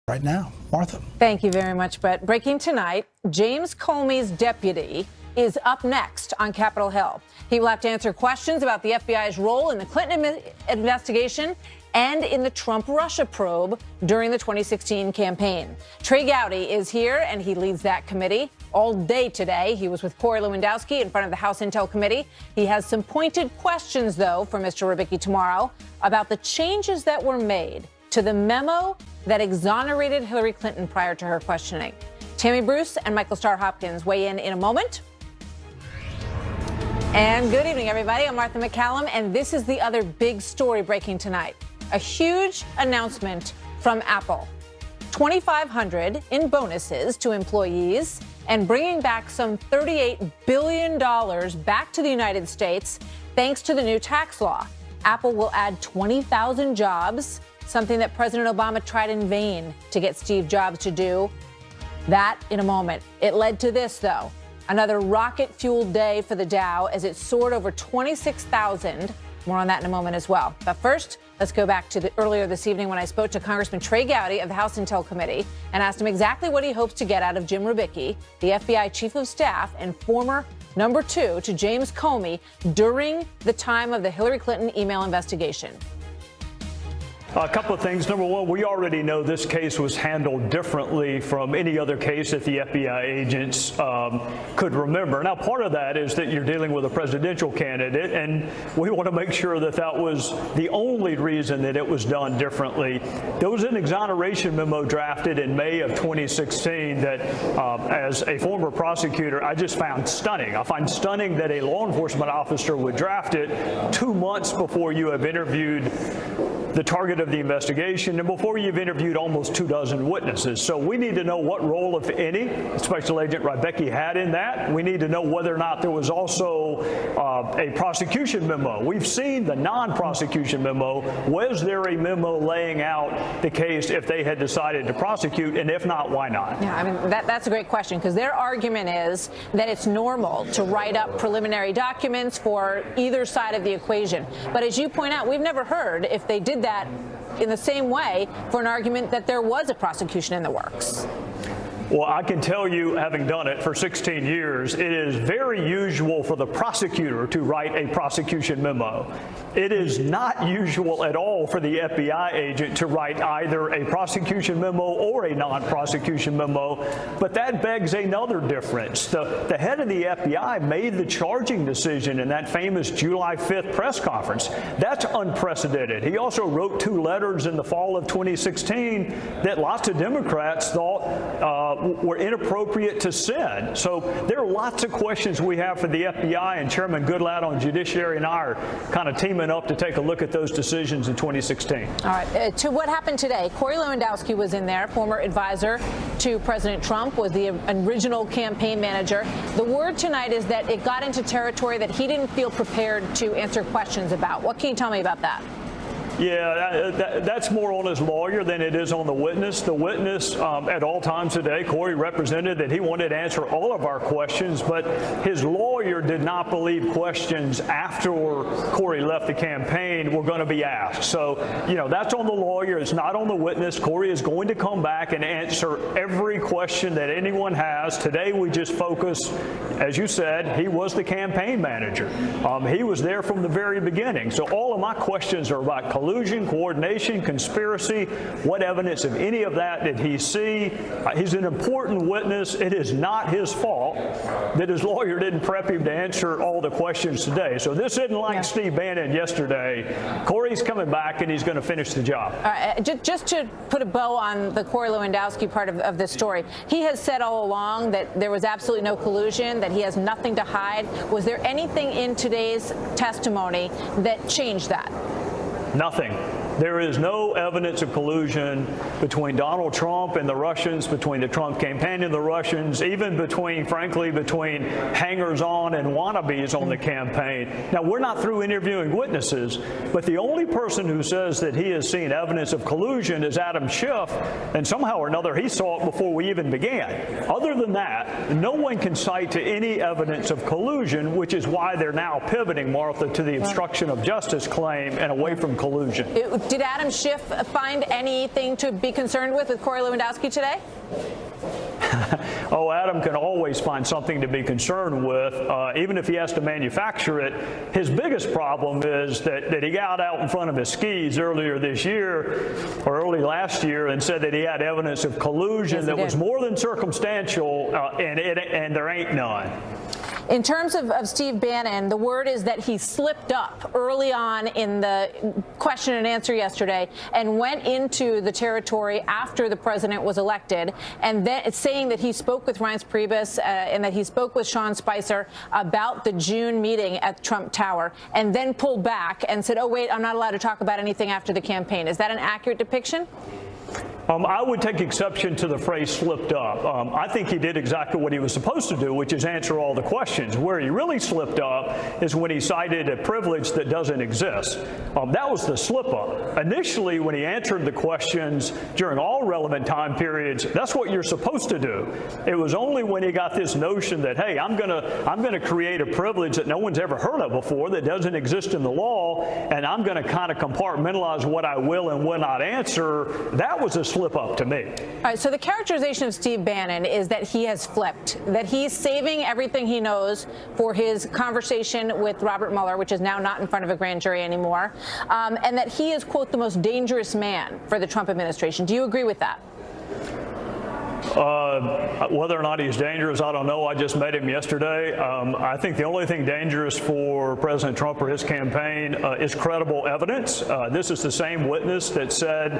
right now. Martha. Thank you very much, Brett. Breaking tonight, James Comey's deputy is up next on Capitol Hill. He will have to answer questions about the FBI's role in the Clinton investigation and in the Trump-Russia probe during the 2016 campaign. Trey Gowdy is here, and he leads that committee. All day today, he was with Corey Lewandowski in front of the House Intel Committee. He has some pointed questions, though, for Mr. Rybicki tomorrow about the changes that were made to the memo that exonerated Hillary Clinton prior to her questioning. Tammy Bruce and Michael Starr Hopkins weigh in a moment. And good evening, everybody. I'm Martha MacCallum, and this is the other big story breaking tonight. A huge announcement from Apple. $2,500 in bonuses to employees and bringing back some $38 billion back to the United States thanks to the new tax law. Apple will add 20,000 jobs, something that President Obama tried in vain to get Steve Jobs to do. That in a moment. It led to this, though. Another rocket-fueled day for the Dow as it soared over 26,000. More on that in a moment as well. But first, let's go back to earlier this evening when I spoke to Congressman Trey Gowdy of the House Intel Committee and asked him exactly what he hopes to get out of Jim Rybicki, the FBI chief of staff and former number 2 to James Comey during the time of the Hillary Clinton email investigation. A couple of things. Number one, we already know this case was handled differently from any other case that the FBI agents could remember. Now, part of that is that you're dealing with a presidential candidate, and we want to make sure that that was the only reason that it was done differently. There was an exoneration memo drafted in May of 2016 that, as a former prosecutor, I just found stunning. I find stunning that a law enforcement officer would draft it 2 months before you have interviewed the target of the investigation and before you've interviewed almost 24 witnesses. So we need to know what role, if any, Special Agent Rybicki had in that. We need to know whether or not there was also a prosecution memo. We've seen the non-prosecution memo. Was there a memo laying out the case if they had decided to prosecute? And if not, why not? Yeah, I mean, that's a great question, because their argument is that it's normal to write up preliminary documents for either side of the equation. But as you point out, we've never heard if they did that in the same way for an argument that there was a prosecution in the works. Well, I can tell you, having done it for 16 years, it is very usual for the prosecutor to write a prosecution memo. It is not usual at all for the FBI agent to write either a prosecution memo or a non-prosecution memo. But that begs another difference. The head of the FBI made the charging decision in that famous July 5th press conference. That's unprecedented. He also wrote 2 letters in the fall of 2016 that lots of Democrats thought were inappropriate to send. So there are lots of questions we have for the FBI, and Chairman Goodlatte on Judiciary and I are kind of teaming up to take a look at those decisions in 2016. All right. To what happened today, Corey Lewandowski was in there, former advisor to President Trump, was the original campaign manager. The word tonight is that it got into territory that he didn't feel prepared to answer questions about. What can you tell me about that? Yeah, that's more on his lawyer than it is on the witness. The witness at all times today, Corey represented that he wanted to answer all of our questions, but his lawyer did not believe questions after Corey left the campaign were going to be asked. So, that's on the lawyer. It's not on the witness. Corey is going to come back and answer every question that anyone has. Today, we just focus, as you said, he was the campaign manager. He was there from the very beginning. So all of my questions are about collusion, coordination, conspiracy. What evidence of any of that did he see? He's an important witness. It is not his fault that his lawyer didn't prep him to answer all the questions today. So this isn't like Steve Bannon yesterday. Corey's coming back, and he's going to finish the job. Just to put a bow on the Corey Lewandowski part of this story, he has said all along that there was absolutely no collusion, that he has nothing to hide. Was there anything in today's testimony that changed that? Nothing. There is no evidence of collusion between Donald Trump and the Russians, between the Trump campaign and the Russians, even frankly, between hangers-on and wannabes on the campaign. Now, we're not through interviewing witnesses, but the only person who says that he has seen evidence of collusion is Adam Schiff, and somehow or another he saw it before we even began. Other than that, no one can cite to any evidence of collusion, which is why they're now pivoting, Martha, to the obstruction of justice claim and away from collusion. Did Adam Schiff find anything to be concerned with Corey Lewandowski today? Oh, Adam can always find something to be concerned with, even if he has to manufacture it. His biggest problem is that he got out in front of his skis earlier this year or early last year and said that he had evidence of collusion that was more than circumstantial, and there ain't none. In terms of Steve Bannon, the word is that he slipped up early on in the question and answer yesterday and went into the territory after the president was elected, and then it's saying that he spoke with Reince Priebus and that he spoke with Sean Spicer about the June meeting at Trump Tower, and then pulled back and said, oh, wait, I'm not allowed to talk about anything after the campaign. Is that an accurate depiction? I would take exception to the phrase slipped up. I think he did exactly what he was supposed to do, which is answer all the questions. Where he really slipped up is when he cited a privilege that doesn't exist. That was the slip up. Initially, when he answered the questions during all relevant time periods, that's what you're supposed to do. It was only when he got this notion that, hey, I'm gonna create a privilege that no one's ever heard of before, that doesn't exist in the law, and I'm going to kind of compartmentalize what I will and will not answer. That was a slip up to me. All right, so the characterization of Steve Bannon is that he has flipped, that he's saving everything he knows for his conversation with Robert Mueller, which is now not in front of a grand jury anymore, and that he is, quote, the most dangerous man for the Trump administration. Do you agree with that? Whether or not he's dangerous, I don't know. I just met him yesterday. I think the only thing dangerous for President Trump or his campaign is credible evidence. This is the same witness that said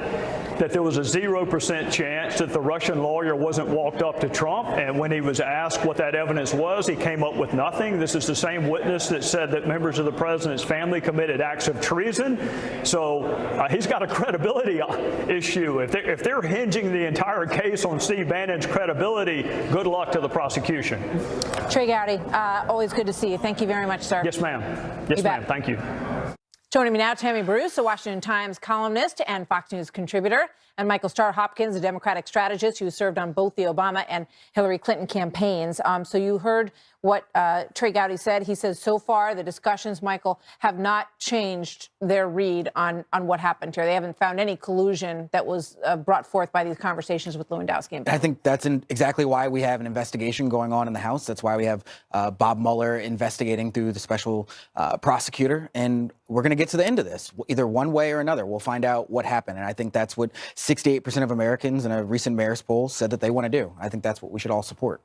that there was a 0% chance that the Russian lawyer wasn't walked up to Trump, and when he was asked what that evidence was, he came up with nothing. This is the same witness that said that members of the president's family committed acts of treason. So he's got a credibility issue. If they're hinging the entire case on Steve Bannon's credibility, good luck to the prosecution. Trey Gowdy, always good to see you. Thank you very much, sir. Yes, ma'am. Yes, ma'am. Thank you. Joining me now, Tammy Bruce, a Washington Times columnist and Fox News contributor, and Michael Starr Hopkins, a Democratic strategist who served on both the Obama and Hillary Clinton campaigns. So you heard what Trey Gowdy said. He says so far the discussions, Michael, have not changed their read on what happened here. They haven't found any collusion that was brought forth by these conversations with Lewandowski. I think that's exactly why we have an investigation going on in the House. That's why we have Bob Mueller investigating through the special prosecutor. And we're going to get to the end of this, either one way or another. We'll find out what happened. And I think that's what 68% of Americans in a recent mayor's poll said that they want to do. I think that's what we should all support.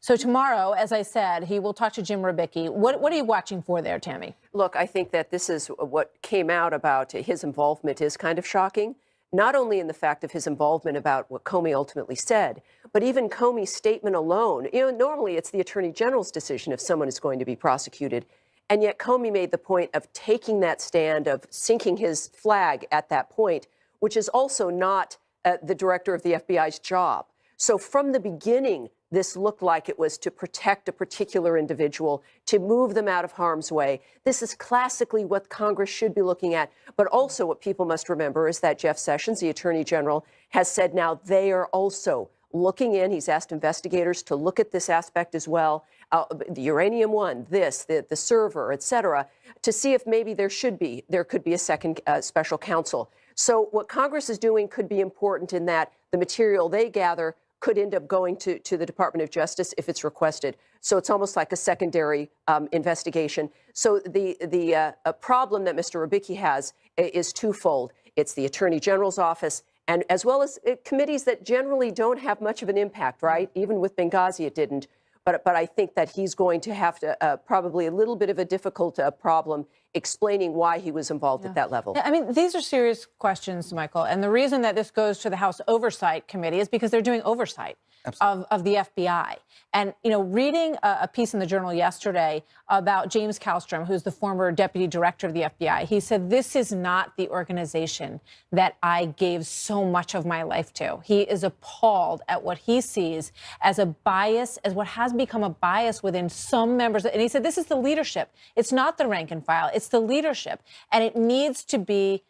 So tomorrow, as I said, he will talk to Jim Rabicki. What are you watching for there, Tammy? Look, I think that this is what came out about his involvement is kind of shocking, not only in the fact of his involvement about what Comey ultimately said, but even Comey's statement alone. You know, normally it's the Attorney General's decision if someone is going to be prosecuted. And yet Comey made the point of taking that stand, of sinking his flag at that point, which is also not the director of the FBI's job. So from the beginning, this looked like it was to protect a particular individual, to move them out of harm's way. This is classically what Congress should be looking at. But also what people must remember is that Jeff Sessions, the Attorney General, has said now they are also looking in. He's asked investigators to look at this aspect as well, the uranium one, the server, et cetera, to see if maybe there could be a second special counsel. So what Congress is doing could be important in that the material they gather could end up going to the Department of Justice if it's requested. So it's almost like a secondary investigation. So the problem that Mr. Rabicki has is twofold. It's the Attorney General's office, and as well as committees that generally don't have much of an impact, right? Even with Benghazi, it didn't. But I think that he's going to have to probably a little bit of a difficult problem explaining why he was involved at that level. Yeah, I mean, these are serious questions, Michael. And the reason that this goes to the House Oversight Committee is because they're doing oversight of the FBI. And, you know, reading a piece in the Journal yesterday about James Kallstrom, who's the former deputy director of the FBI, he said, this is not the organization that I gave so much of my life to. He is appalled at what he sees as a bias, as what has become a bias within some members. And he said, this is the leadership. It's not the rank and file. It's the leadership. And it needs to be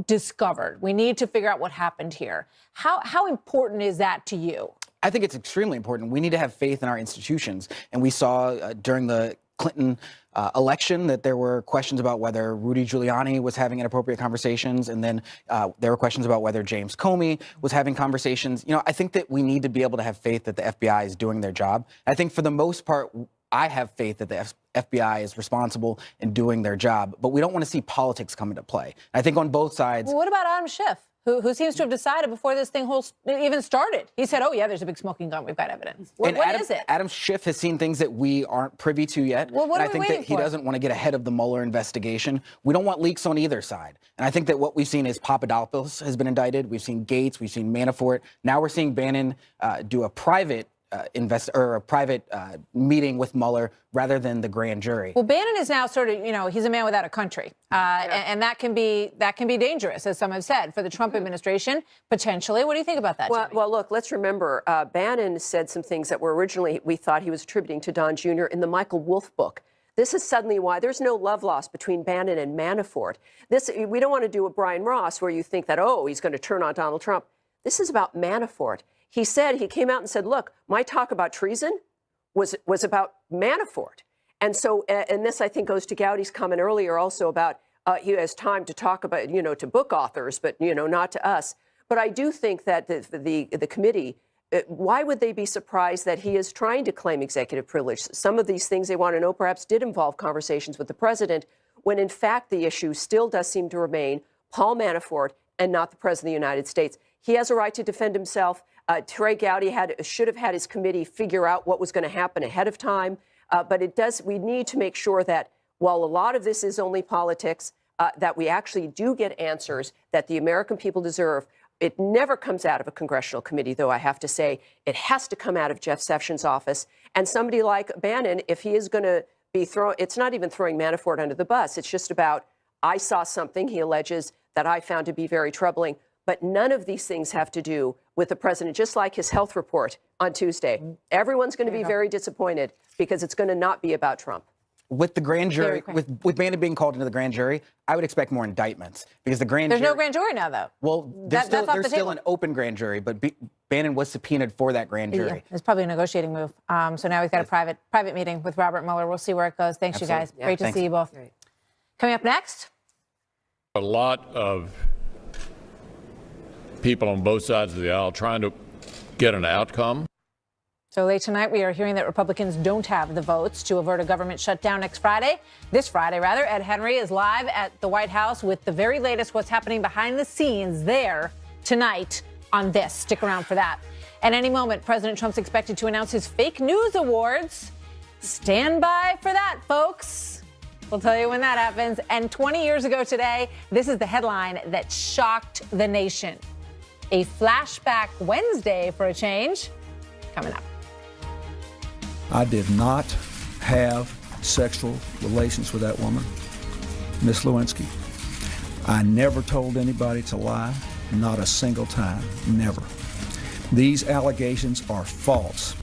discovered. We need to figure out what happened here. How important is that to you? I think it's extremely important. We need to have faith in our institutions. And we saw during the Clinton election, that there were questions about whether Rudy Giuliani was having inappropriate conversations, and then there were questions about whether James Comey was having conversations. You know, I think that we need to be able to have faith that the FBI is doing their job. I think for the most part, I have faith that the FBI is responsible in doing their job, but we don't want to see politics come into play. I think on both sides. Well, what about Adam Schiff, who seems to have decided before this thing even started? He said, oh, yeah, there's a big smoking gun. We've got evidence. What is it? Adam Schiff has seen things that we aren't privy to yet. Well, what and are I think we that waiting he for? doesn't want to get ahead of the Mueller investigation. We don't want leaks on either side. And I think that what we've seen is Papadopoulos has been indicted. We've seen Gates. We've seen Manafort. Now we're seeing Bannon do a private meeting with Mueller rather than the grand jury. Well, Bannon is now sort of, you know, he's a man without a country, and that can be dangerous, as some have said, for the Trump administration potentially. What do you think about that? Well, look, let's remember Bannon said some things that were originally we thought he was attributing to Don Jr. in the Michael Wolff book. This is suddenly why there's no love lost between Bannon and Manafort. We don't want to do a Brian Ross where you think that, oh, he's going to turn on Donald Trump. This is about Manafort. He came out and said, look, my talk about treason was about Manafort. And so, and this, I think, goes to Gowdy's comment earlier also about he has time to talk about, you know, to book authors, but, you know, not to us. But I do think that the committee, why would they be surprised that he is trying to claim executive privilege? Some of these things they want to know perhaps did involve conversations with the president, when in fact the issue still does seem to remain Paul Manafort and not the president of the United States. He has a right to defend himself. Trey Gowdy should have had his committee figure out what was going to happen ahead of time. But we need to make sure that while a lot of this is only politics, that we actually do get answers that the American people deserve. It never comes out of a congressional committee, though, I have to say. It has to come out of Jeff Sessions' office. And somebody like Bannon, if he is going to be it's not even throwing Manafort under the bus. It's just about, I saw something, he alleges, that I found to be very troubling. But none of these things have to do with the president, just like his health report on Tuesday. Everyone's going to be very disappointed because it's going to not be about Trump. With the grand jury, with Bannon being called into the grand jury, I would expect more indictments because the grand jury. There's no grand jury now, though. Well, there's still an open grand jury, but Bannon was subpoenaed for that grand jury. Yeah, it's probably a negotiating move. So now we've got a private meeting with Robert Mueller. We'll see where it goes. Thanks, Absolutely. you guys. Great to see you both. Great. Coming up next. A lot of people on both sides of the aisle trying to get an outcome. So late tonight, we are hearing that Republicans don't have the votes to avert a government shutdown this Friday, rather. Ed Henry is live at the White House with the very latest what's happening behind the scenes there tonight on this. Stick around for that. At any moment, President Trump's expected to announce his fake news awards. Stand by for that, folks. We'll tell you when that happens. And 20 years ago today, this is the headline that shocked the nation. A flashback Wednesday for a change. Coming up. I did not have sexual relations with that woman, Miss Lewinsky. I never told anybody to lie, not a single time, never. These allegations are false.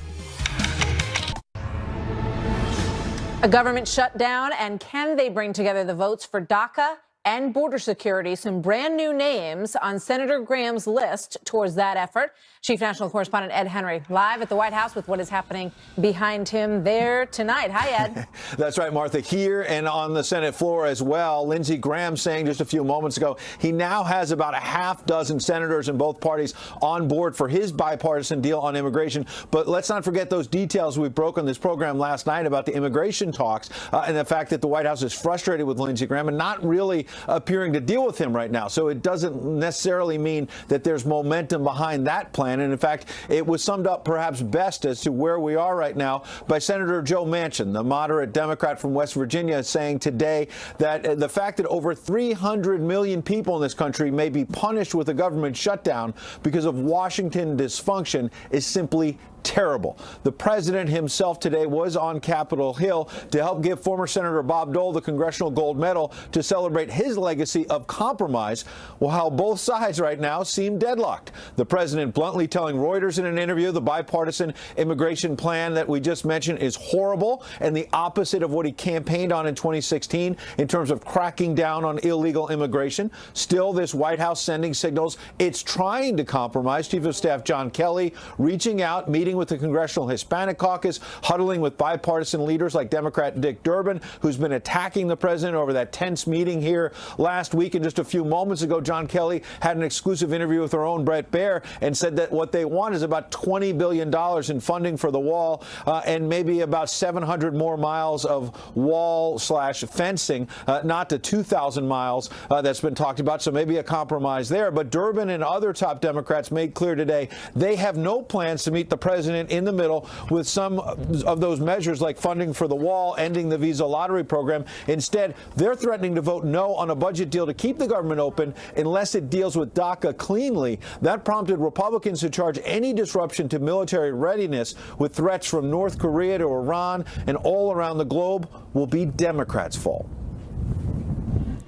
A government shutdown, and can they bring together the votes for DACA and border security? Some brand new names on Senator Graham's list towards that effort. Chief National Correspondent Ed Henry live at the White House with what is happening behind him there tonight. Hi, Ed. That's right, Martha. Here and on the Senate floor as well. Lindsey Graham saying just a few moments ago he now has about a half dozen senators in both parties on board for his bipartisan deal on immigration. But let's not forget those details we broke on this program last night about the immigration talks and the fact that the White House is frustrated with Lindsey Graham and not really appearing to deal with him right now. So it doesn't necessarily mean that there's momentum behind that plan. And in fact, it was summed up perhaps best as to where we are right now by Senator Joe Manchin, the moderate Democrat from West Virginia, saying today that the fact that over 300 million people in this country may be punished with a government shutdown because of Washington dysfunction is simply terrible. The president himself today was on Capitol Hill to help give former Senator Bob Dole the Congressional Gold Medal to celebrate his legacy of compromise, while both sides right now seem deadlocked. The president bluntly telling Reuters in an interview the bipartisan immigration plan that we just mentioned is horrible and the opposite of what he campaigned on in 2016 in terms of cracking down on illegal immigration. Still, this White House sending signals it's trying to compromise. Chief of Staff John Kelly reaching out, meeting meeting with the Congressional Hispanic Caucus, huddling with bipartisan leaders like Democrat Dick Durbin, who's been attacking the president over that tense meeting here last week. And just a few moments ago, John Kelly had an exclusive interview with our own Brett Baer and said that what they want is about $20 billion in funding for the wall and maybe about 700 more miles of wall/fencing, not the 2,000 miles that's been talked about. So maybe a compromise there. But Durbin and other top Democrats made clear today they have no plans to meet the president in the middle with some of those measures like funding for the wall, ending the visa lottery program. Instead, they're threatening to vote no on a budget deal to keep the government open unless it deals with DACA cleanly. That prompted Republicans to charge any disruption to military readiness with threats from North Korea to Iran and all around the globe will be Democrats' fault.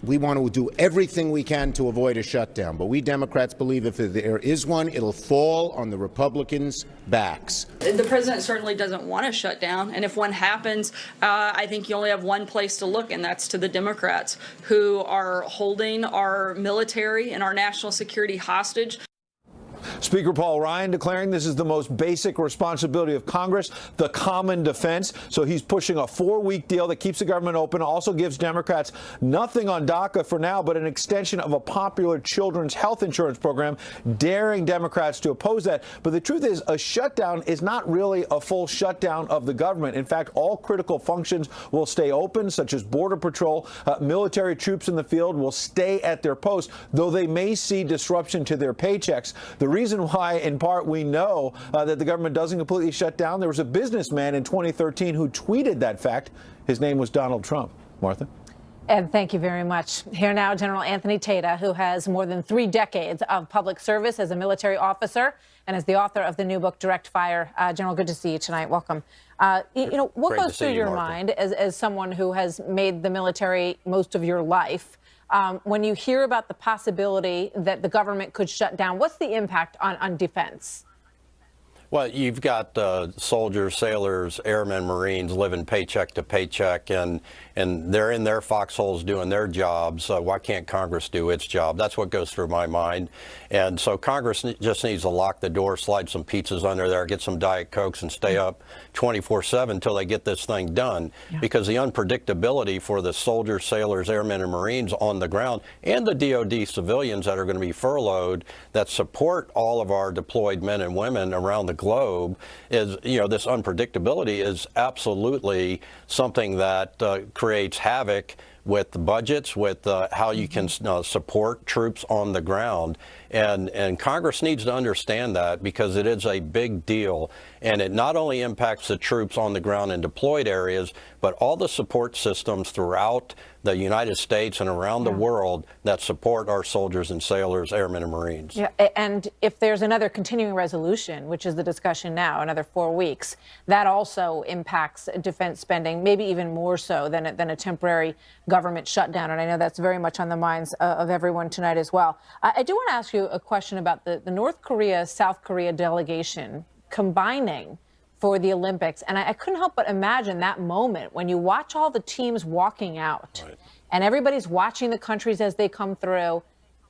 We want to do everything we can to avoid a shutdown, but we Democrats believe if there is one, it'll fall on the Republicans' backs. The president certainly doesn't want to shut down, and if one happens, I think you only have one place to look, and that's to the Democrats, who are holding our military and our national security hostage. Speaker Paul Ryan declaring this is the most basic responsibility of Congress, the common defense. So he's pushing a 4-week deal that keeps the government open, also gives Democrats nothing on DACA for now, but an extension of a popular children's health insurance program, daring Democrats to oppose that. But the truth is, a shutdown is not really a full shutdown of the government. In fact, all critical functions will stay open, such as Border Patrol. Military troops in the field will stay at their posts, though they may see disruption to their paychecks. The reason why, in part, we know that the government doesn't completely shut down, there was a businessman in 2013 who tweeted that fact. His name was Donald Trump. Martha? And thank you very much. Here now, General Anthony Tata, who has more than 3 decades of public service as a military officer and is the author of the new book, Direct Fire. General, good to see you tonight. Welcome. What Great goes through your mind as someone who has made the military most of your life? When you hear about the possibility that the government could shut down, what's the impact on defense? Well, you've got soldiers, sailors, airmen, Marines living paycheck to paycheck, and they're in their foxholes doing their jobs. Why can't Congress do its job? That's what goes through my mind. And so Congress just needs to lock the door, slide some pizzas under there, get some Diet Cokes, and stay up 24/7 until they get this thing done. Yeah. Because the unpredictability for the soldiers, sailors, airmen, and Marines on the ground, and the DOD civilians that are going to be furloughed that support all of our deployed men and women around the globe is, this unpredictability is absolutely something that creates havoc with the budgets, with how you can support troops on the ground. And Congress needs to understand that, because it is a big deal. And it not only impacts the troops on the ground in deployed areas, but all the support systems throughout the United States and around the world that support our soldiers and sailors, airmen and Marines. Yeah, and if there's another continuing resolution, which is the discussion now, another 4 weeks, that also impacts defense spending, maybe even more so than a temporary government shutdown. And I know that's very much on the minds of everyone tonight as well. I do want to ask you a question about the North Korea-South Korea delegation combining for the Olympics. And I couldn't help but imagine that moment when you watch all the teams walking out, right, and everybody's watching the countries as they come through.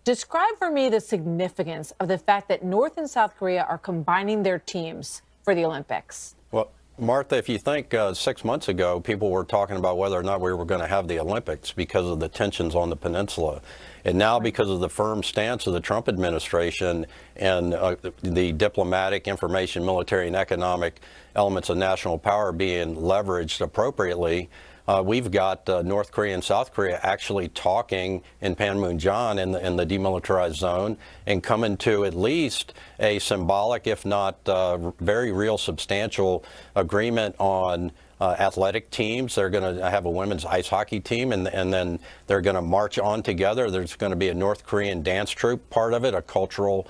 Describe for me the significance of the fact that North and South Korea are combining their teams for the Olympics. Well, Martha, if you think 6 months ago, people were talking about whether or not we were going to have the Olympics because of the tensions on the peninsula. And now, because of the firm stance of the Trump administration and the diplomatic, information, military, and economic elements of national power being leveraged appropriately, we've got North Korea and South Korea actually talking in Panmunjom in the demilitarized zone and coming to at least a symbolic, if not very real, substantial agreement on athletic teams. They're going to have a women's ice hockey team, and then they're going to march on together. There's going to be a North Korean dance troupe part of it, a cultural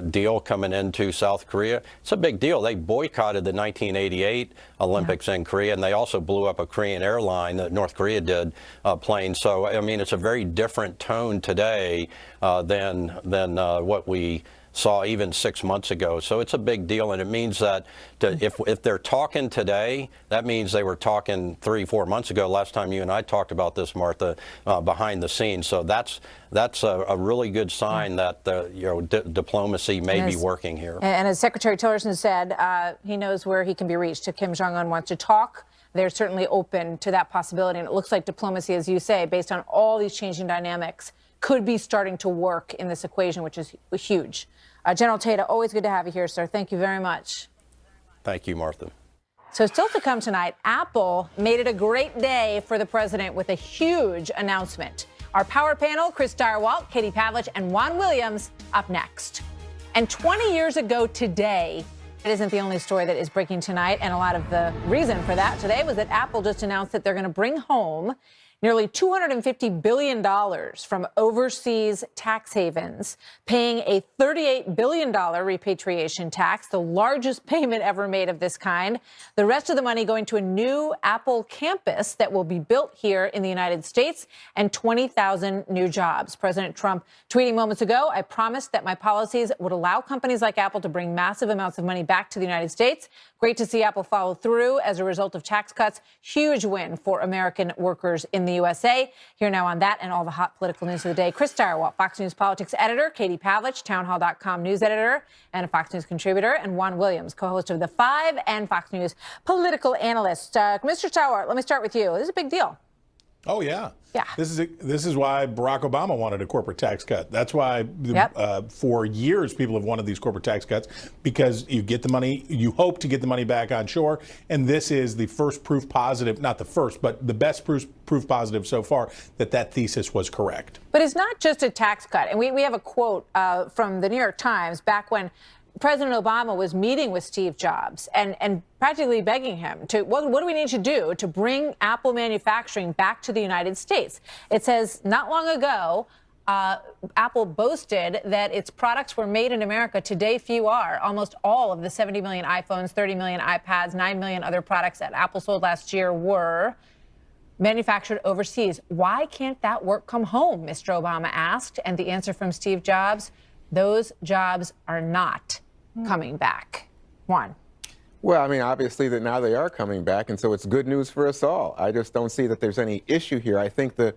deal coming into South Korea. It's a big deal. They boycotted the 1988 Olympics in Korea, and they also blew up a Korean airline that North Korea did plane. So, I mean, it's a very different tone today than what we saw even 6 months ago. So it's a big deal, and it means that if they're talking today, that means they were talking 3-4 months ago. Last time you and I talked about this, Martha, behind the scenes. So that's a really good sign that diplomacy may be working here. And as Secretary Tillerson said, he knows where he can be reached. If Kim Jong-un wants to talk, they're certainly open to that possibility. And it looks like diplomacy, as you say, based on all these changing dynamics, could be starting to work in this equation, which is huge. General Tata, always good to have you here, sir. Thank you very much. Thank you, Martha. So still to come tonight, Apple made it a great day for the president with a huge announcement. Our power panel, Chris Direwalt, Katie Pavlich, and Juan Williams up next. And 20 years ago today, it isn't the only story that is breaking tonight, and a lot of the reason for that today was that Apple just announced that they're going to bring home nearly $250 billion from overseas tax havens, paying a $38 billion repatriation tax, the largest payment ever made of this kind. The rest of the money going to a new Apple campus that will be built here in the United States, and 20,000 new jobs. President Trump tweeting moments ago, "I promised that my policies would allow companies like Apple to bring massive amounts of money back to the United States." Great to see Apple follow through as a result of tax cuts. Huge win for American workers in the USA. Here now on that and all the hot political news of the day, Chris Direwalt, Fox News politics editor, Katie Pavlich, townhall.com news editor and a Fox News contributor, and Juan Williams, co-host of The Five and Fox News political analyst. Mr. Direwalt, let me start with you. This is a big deal. Oh, yeah. Yeah. This is why Barack Obama wanted a corporate tax cut. That's why for years people have wanted these corporate tax cuts, because you get the money, you hope to get the money back on shore. And this is the first proof positive, not the first, but the best proof positive so far that thesis was correct. But it's not just a tax cut. And we have a quote from the New York Times back when President Obama was meeting with Steve Jobs and practically begging him to, what do we need to do to bring Apple manufacturing back to the United States? It says not long ago, Apple boasted that its products were made in America. Today, few are. Almost all of the 70 million iPhones, 30 million iPads, 9 million other products that Apple sold last year were manufactured overseas. Why can't that work come home? Mr. Obama asked. And the answer from Steve Jobs, those jobs are not coming back. Juan. Well, I mean, obviously that now they are coming back, and so it's good news for us all. I just don't see that there's any issue here. I think the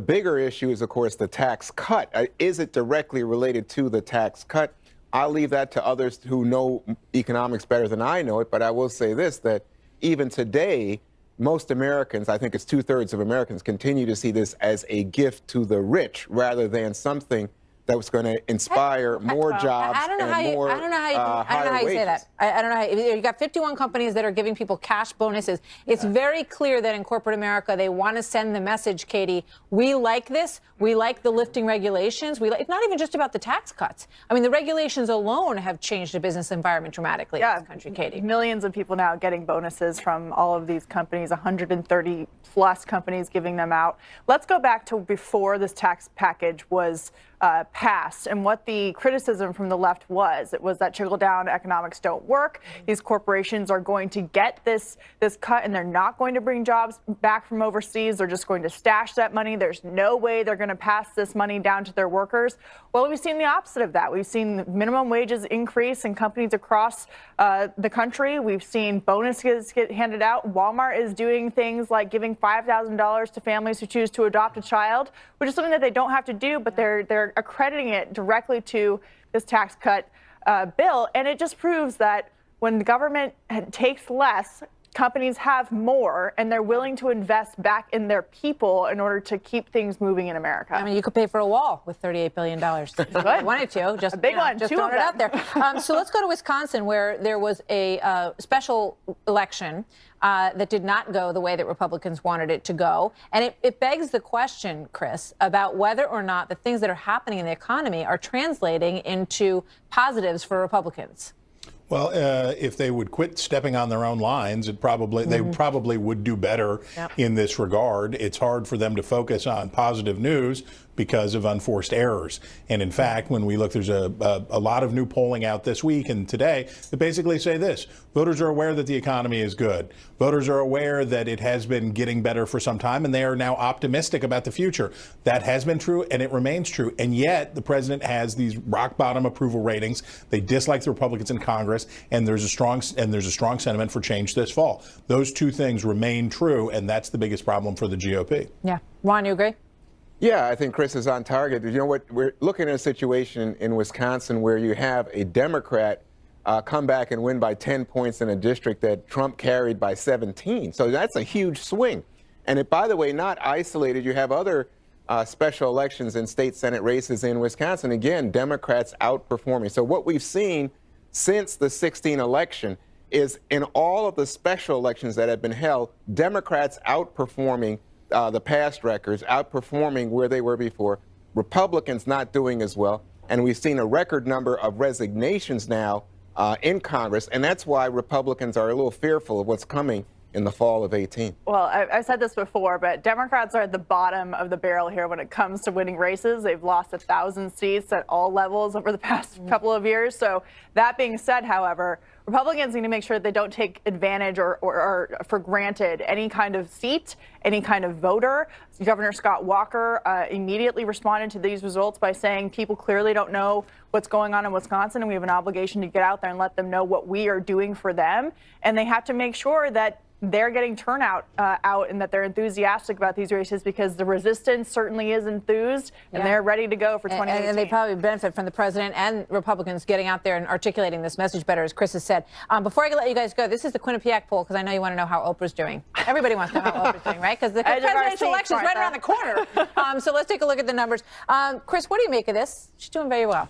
bigger issue is, of course, the tax cut. Is it directly related to the tax cut? I'll leave that to others who know economics better than I know it, but I will say this, that even today, most Americans, I think it's 2/3 of Americans, continue to see this as a gift to the rich rather than something that was going to inspire more jobs and more I don't know how you say that. I don't know how you got 51 companies that are giving people cash bonuses. It's very clear that in corporate America, they want to send the message, Katie, we like this. We like the lifting regulations. It's not even just about the tax cuts. I mean, the regulations alone have changed the business environment dramatically in this country, Katie. Millions of people now getting bonuses from all of these companies, 130 plus companies giving them out. Let's go back to before this tax package was passed, and what the criticism from the left was. It was that trickle-down economics don't work. These corporations are going to get this cut, and they're not going to bring jobs back from overseas. They're just going to stash that money. There's no way they're going to pass this money down to their workers. Well, we've seen the opposite of that. We've seen minimum wages increase in companies across the country. We've seen bonuses get handed out. Walmart is doing things like giving $5,000 to families who choose to adopt a child, which is something that they don't have to do, but they're accrediting it directly to this tax cut bill. And it just proves that when the government takes less, companies have more, and they're willing to invest back in their people in order to keep things moving in America. I mean, you could pay for a wall with $38 billion. If you wanted to. Just, a big one, just two throwing of it them. out there. So let's go to Wisconsin, where there was a special election that did not go the way that Republicans wanted it to go. And it begs the question, Chris, about whether or not the things that are happening in the economy are translating into positives for Republicans. Well, if they would quit stepping on their own lines, they probably would do better in this regard. It's hard for them to focus on positive news because of unforced errors. And in fact, when we look, there's a lot of new polling out this week and today that basically say this: voters are aware that the economy is good. Voters are aware that it has been getting better for some time, and they are now optimistic about the future. That has been true, and it remains true. And yet, the president has these rock bottom approval ratings. They dislike the Republicans in Congress, and there's a strong sentiment for change this fall. Those two things remain true, and that's the biggest problem for the GOP. Yeah, Ron, you agree? Yeah, I think Chris is on target. You know what? We're looking at a situation in Wisconsin where you have a Democrat come back and win by 10 points in a district that Trump carried by 17. So that's a huge swing. And it, by the way, not isolated. You have other special elections and state Senate races in Wisconsin. Again, Democrats outperforming. So what we've seen since the 2016 election is in all of the special elections that have been held, Democrats outperforming the past records, outperforming where they were before, Republicans not doing as well. And we've seen a record number of resignations now in Congress. And that's why Republicans are a little fearful of what's coming in the fall of 18. Well, I've said this before, but Democrats are at the bottom of the barrel here when it comes to winning races. They've lost 1,000 seats at all levels over the past couple of years. So that being said, however, Republicans need to make sure that they don't take advantage or for granted any kind of seat, any kind of voter. Governor Scott Walker immediately responded to these results by saying people clearly don't know what's going on in Wisconsin, and we have an obligation to get out there and let them know what we are doing for them. And they have to make sure that they're getting turnout out and that they're enthusiastic about these races, because the resistance certainly is enthused and they're ready to go for 2018. And they probably benefit from the president and Republicans getting out there and articulating this message better, as Chris has said. Before I let you guys go, this is the Quinnipiac poll, because I know you want to know how Oprah's doing. Everybody wants to know how Oprah's doing, right? Because the presidential election is right around the corner. So let's take a look at the numbers. Chris, what do you make of this? She's doing very well.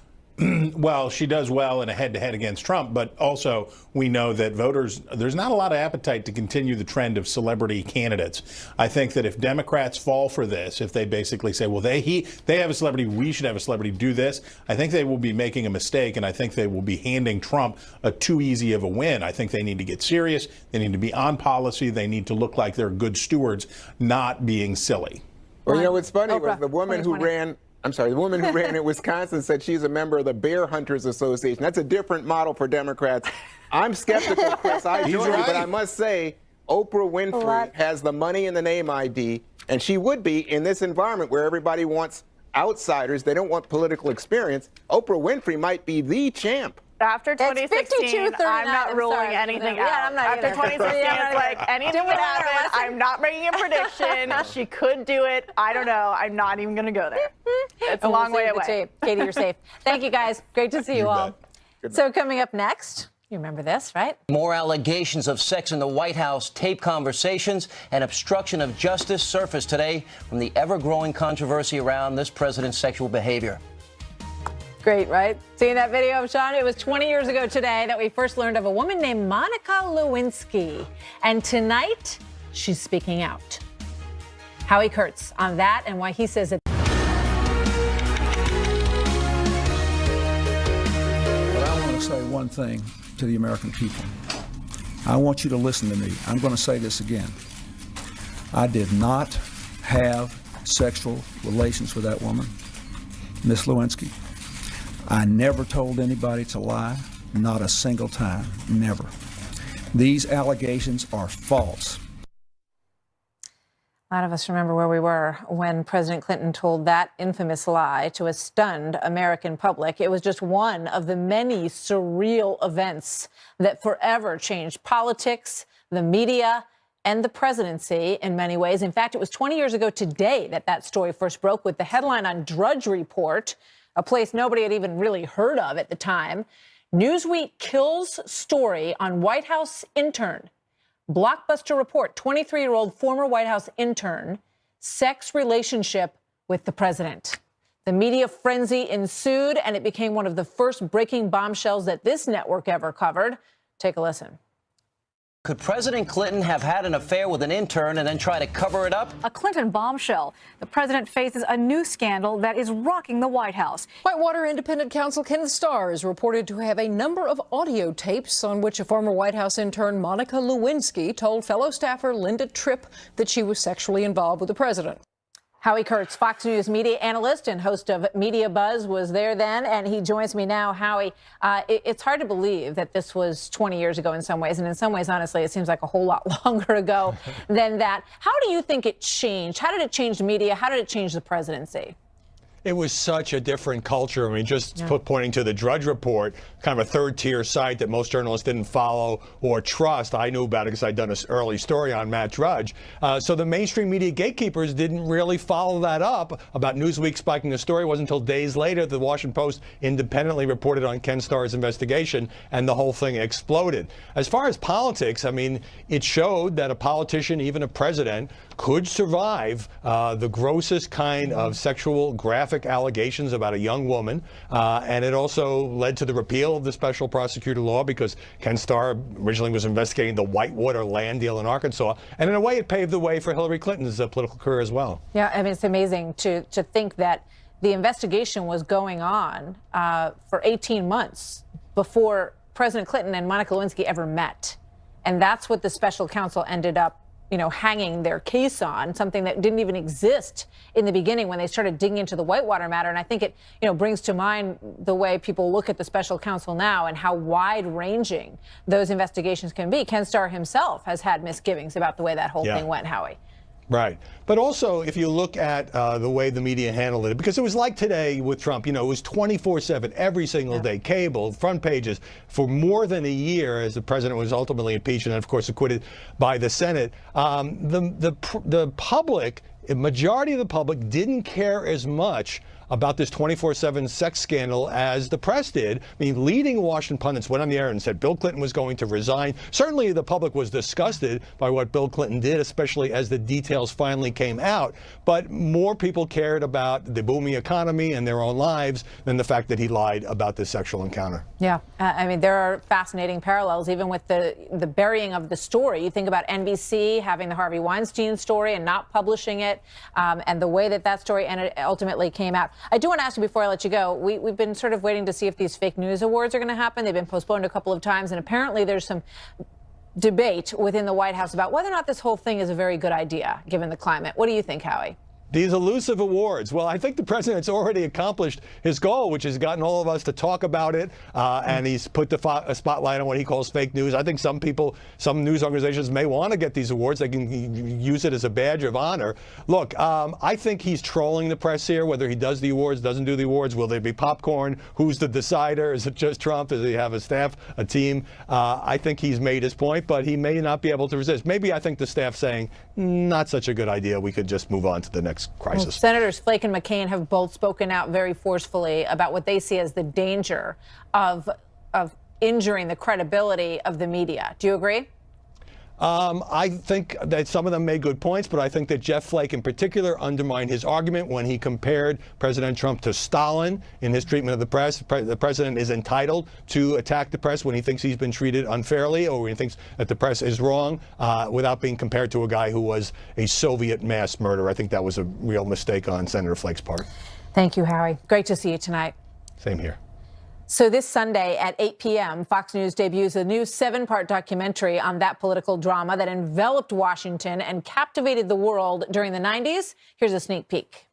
Well, she does well in a head-to-head against Trump, but also we know that voters, there's not a lot of appetite to continue the trend of celebrity candidates. I think that if Democrats fall for this, if they basically say, well, they have a celebrity, we should have a celebrity, do this, I think they will be making a mistake, and I think they will be handing Trump a too easy of a win. I think they need to get serious. They need to be on policy. They need to look like they're good stewards, not being silly. Well, you know what's funny was the woman who ran in Wisconsin said she's a member of the Bear Hunters Association. That's a different model for Democrats. I'm skeptical, Chris. I join you, but I must say, Oprah Winfrey has the money and the name ID, and she would be in this environment where everybody wants outsiders. They don't want political experience. Oprah Winfrey might be the champ. After 2016, I'm not ruling anything out. Yeah, I'm not After 2016, it's like anything would happen. I'm not making a prediction. She could do it. I don't know. I'm not even going to go there. It's a long way away. Katie, you're safe. Thank you, guys. Great to see you all. So coming up next, you remember this, right? More allegations of sex in the White House, tape conversations, and obstruction of justice surfaced today from the ever-growing controversy around this president's sexual behavior. Great, right? Seeing that video of Sean? It was 20 years ago today that we first learned of a woman named Monica Lewinsky. And tonight, she's speaking out. Howie Kurtz on that and why he says that. But I want to say one thing to the American people. I want you to listen to me. I'm going to say this again. I did not have sexual relations with that woman, Miss Lewinsky. I never told anybody to lie, not a single time, never. These allegations are false. A lot of us remember where we were when President Clinton told that infamous lie to a stunned American public. It was just one of the many surreal events that forever changed politics, the media, and the presidency in many ways. In fact, it was 20 years ago today that story first broke with the headline on Drudge Report, a place nobody had even really heard of at the time. Newsweek kills story on White House intern. Blockbuster report, 23-year-old former White House intern, sex relationship with the president. The media frenzy ensued, and it became one of the first breaking bombshells that this network ever covered. Take a listen. Could President Clinton have had an affair with an intern and then try to cover it up? A Clinton bombshell. The president faces a new scandal that is rocking the White House. Whitewater independent counsel Kenneth Starr is reported to have a number of audio tapes on which a former White House intern, Monica Lewinsky, told fellow staffer Linda Tripp that she was sexually involved with the president. Howie Kurtz, Fox News media analyst and host of Media Buzz, was there then, and he joins me now. Howie, it's hard to believe that this was 20 years ago in some ways, and in some ways, honestly, it seems like a whole lot longer ago than that. How do you think it changed? How did it change the media? How did it change the presidency? It was such a different culture. I mean, just pointing to the Drudge Report, kind of a third-tier site that most journalists didn't follow or trust. I knew about it because I'd done an early story on Matt Drudge. So the mainstream media gatekeepers didn't really follow that up about Newsweek spiking the story. It wasn't until days later the Washington Post independently reported on Ken Starr's investigation, and the whole thing exploded. As far as politics, I mean, it showed that a politician, even a president, could survive the grossest kind of sexual graphic allegations about a young woman, and it also led to the repeal of the special prosecutor law because Ken Starr originally was investigating the Whitewater land deal in Arkansas, and in a way it paved the way for Hillary Clinton's political career as well. Yeah, I mean, it's amazing to think that the investigation was going on for 18 months before President Clinton and Monica Lewinsky ever met, and that's what the special counsel ended up hanging their case on, something that didn't even exist in the beginning when they started digging into the Whitewater matter. And I think it, brings to mind the way people look at the special counsel now and how wide-ranging those investigations can be. Ken Starr himself has had misgivings about the way that whole thing went, Howie. Right. But also, if you look at the way the media handled it, because it was like today with Trump, it was 24/7 every single day, cable, front pages, for more than a year as the president was ultimately impeached and, of course, acquitted by the Senate. The public, a majority of the public, didn't care as much about this 24/7 sex scandal as the press did. I mean, leading Washington pundits went on the air and said Bill Clinton was going to resign. Certainly the public was disgusted by what Bill Clinton did, especially as the details finally came out. But more people cared about the booming economy and their own lives than the fact that he lied about this sexual encounter. Yeah, I mean, there are fascinating parallels, even with the burying of the story. You think about NBC having the Harvey Weinstein story and not publishing it, and the way that story ultimately came out. I do want to ask you before I let you go, we've been sort of waiting to see if these fake news awards are going to happen. They've been postponed a couple of times, and apparently there's some debate within the White House about whether or not this whole thing is a very good idea, given the climate. What do you think, Howie? These elusive awards. Well, I think the president's already accomplished his goal, which has gotten all of us to talk about it, and he's put the spotlight on what he calls fake news. I think some people, some news organizations may want to get these awards. They can use it as a badge of honor. Look, I think he's trolling the press here, whether he does the awards, doesn't do the awards. Will there be popcorn? Who's the decider? Is it just Trump? Does he have a staff, a team? I think he's made his point, but he may not be able to resist. Maybe I think the staff's saying, not such a good idea. We could just move on to the next crisis. Well, Senators Flake and McCain have both spoken out very forcefully about what they see as the danger of injuring the credibility of the media. Do you agree? I think that some of them made good points, but I think that Jeff Flake in particular undermined his argument when he compared President Trump to Stalin in his treatment of the press. The president is entitled to attack the press when he thinks he's been treated unfairly or when he thinks that the press is wrong, without being compared to a guy who was a Soviet mass murderer. I think that was a real mistake on Senator Flake's part. Thank you, Howie. Great to see you tonight. Same here. So this Sunday at 8 p.m., Fox News debuts a new 7-part documentary on that political drama that enveloped Washington and captivated the world during the 90s. Here's a sneak peek.